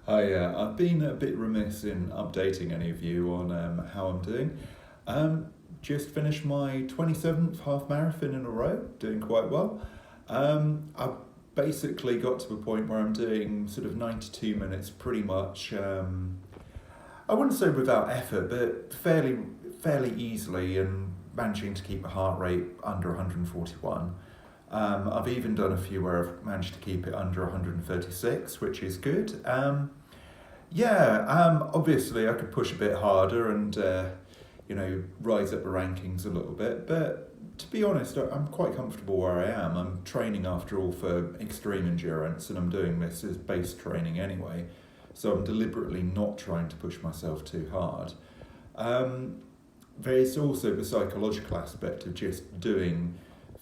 Hi, I've been a bit remiss in updating any of you on how I'm doing. Just finished my 27th half marathon in a row, doing quite well. I've basically got to a point where I'm doing sort of 92 minutes pretty much, I wouldn't say without effort, but fairly easily and managing to keep a heart rate under 141. I've even done a few where I've managed to keep it under 136, which is good. Obviously I could push a bit harder and, rise up the rankings a little bit. But to be honest, I'm quite comfortable where I am. I'm training after all for extreme endurance and I'm doing this as base training anyway. So I'm deliberately not trying to push myself too hard. There's also the psychological aspect of just doing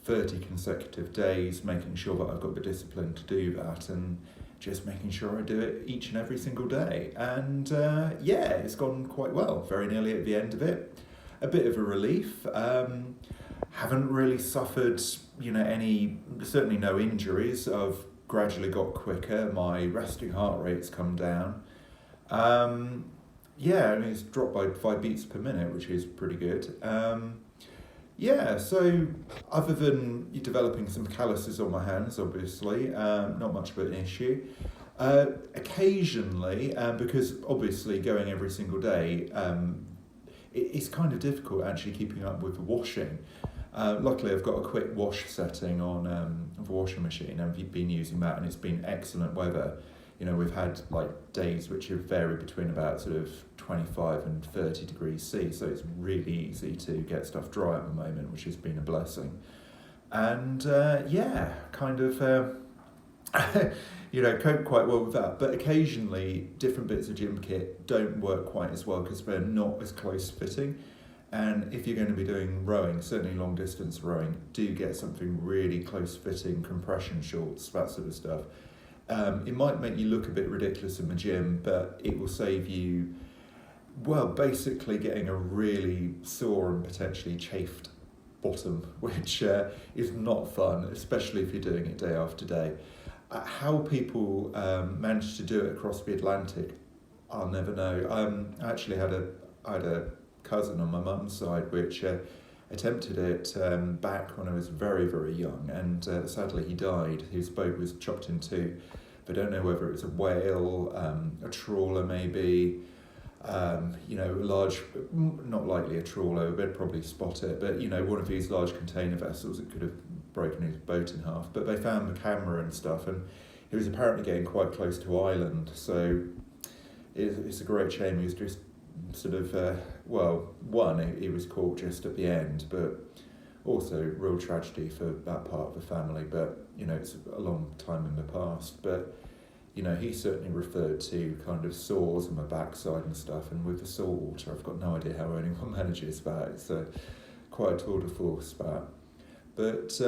30 consecutive days, making sure that I've got the discipline to do that and just making sure I do it each and every single day. And it's gone quite well, very nearly at the end of it. A bit of a relief. Haven't really suffered, certainly no injuries. I've gradually got quicker. My resting heart rate's come down. And it's dropped by 5 beats per minute, which is pretty good. So other than developing some calluses on my hands, obviously, not much of an issue. Occasionally, because obviously going every single day, it's kind of difficult actually keeping up with the washing. Luckily, I've got a quick wash setting on the washing machine, and I've been using that, and it's been excellent weather. We've had days which have varied between about sort of 25 and 30 degrees C, so it's really easy to get stuff dry at the moment, which has been a blessing. And cope quite well with that. But occasionally, different bits of gym kit don't work quite as well because they're not as close fitting. And if you're going to be doing rowing, certainly long distance rowing, do get something really close fitting, compression shorts, that sort of stuff. It might make you look a bit ridiculous in the gym, but it will save you, basically getting a really sore and potentially chafed bottom, which is not fun, especially if you're doing it day after day. How people manage to do it across the Atlantic, I'll never know. I actually had a cousin on my mum's side which attempted it back when I was very, very young, and sadly he died. His boat was chopped in two. I don't know whether it was a whale, a trawler maybe, a large, not likely a trawler, they'd probably spot it, but one of these large container vessels that could have broken his boat in half. But they found the camera and stuff, and he was apparently getting quite close to island, so it's a great shame. He was just sort of, he was caught just at the end, but also real tragedy for that part of the family. But it's a long time in the past, but he certainly referred to kind of sores on my backside and stuff, and with the salt water I've got no idea how anyone manages that. It's quite a tour de force that. But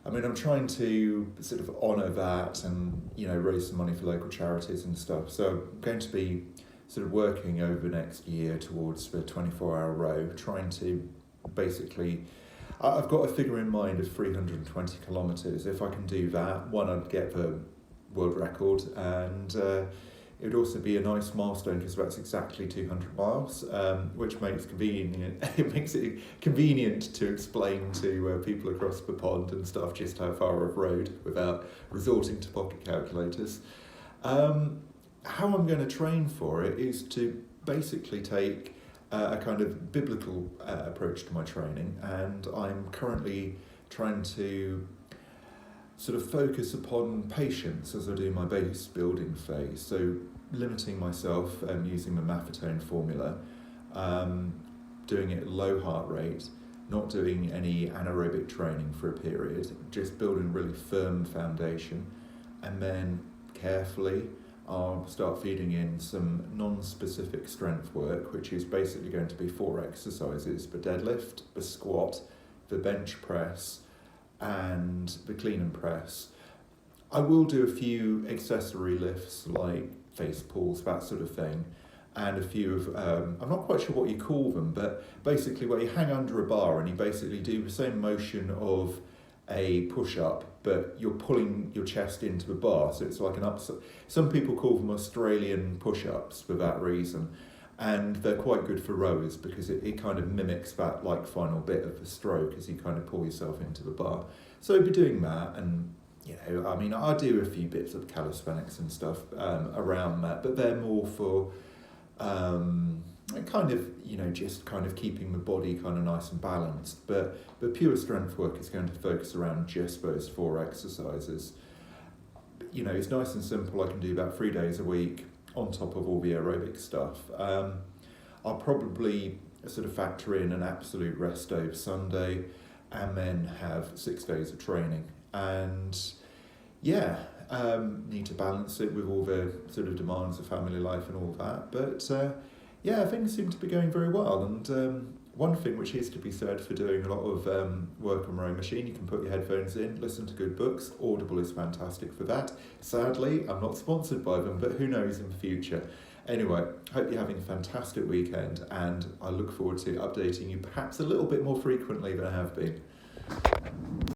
I'm trying to sort of honour that and, raise some money for local charities and stuff. So I'm going to be sort of working over the next year towards the 24-hour row, trying to basically, I've got a figure in mind of 320 kilometres. If I can do that, I'd get the world record, and it would also be a nice milestone because that's exactly 200 miles, which makes it convenient to explain to people across the pond and stuff just how far I've rowed without resorting to pocket calculators. How I'm going to train for it is to basically take a kind of biblical approach to my training, and I'm currently trying to sort of focus upon patience as I do my base building phase. So limiting myself using the Maffetone formula, doing it at low heart rate, not doing any anaerobic training for a period, just building really firm foundation, and then carefully I'll start feeding in some non-specific strength work, which is basically going to be 4 exercises: the deadlift, the squat, the bench press, and the clean and press. I will do a few accessory lifts like face pulls, that sort of thing, and a few of, I'm not quite sure what you call them, but basically where you hang under a bar and you basically do the same motion of a push-up, but you're pulling your chest into a bar, so it's like an up. Some people call them Australian push-ups for that reason, and they're quite good for rowers because it kind of mimics that like final bit of the stroke as you kind of pull yourself into the bar. So I'd be doing that, and I mean, I do a few bits of calisthenics and stuff around that, but they're more for kind of, just kind of keeping the body kind of nice and balanced. But pure strength work is going to focus around just those 4 exercises. It's nice and simple. I can do about 3 days a week on top of all the aerobic stuff. I'll probably sort of factor in an absolute rest day of Sunday and then have 6 days of training. And need to balance it with all the sort of demands of family life and all that. But things seem to be going very well. And one thing which is to be said for doing a lot of work on rowing machine, you can put your headphones in, listen to good books. Audible is fantastic for that. Sadly, I'm not sponsored by them, but who knows in the future. Anyway, hope you're having a fantastic weekend, and I look forward to updating you perhaps a little bit more frequently than I have been.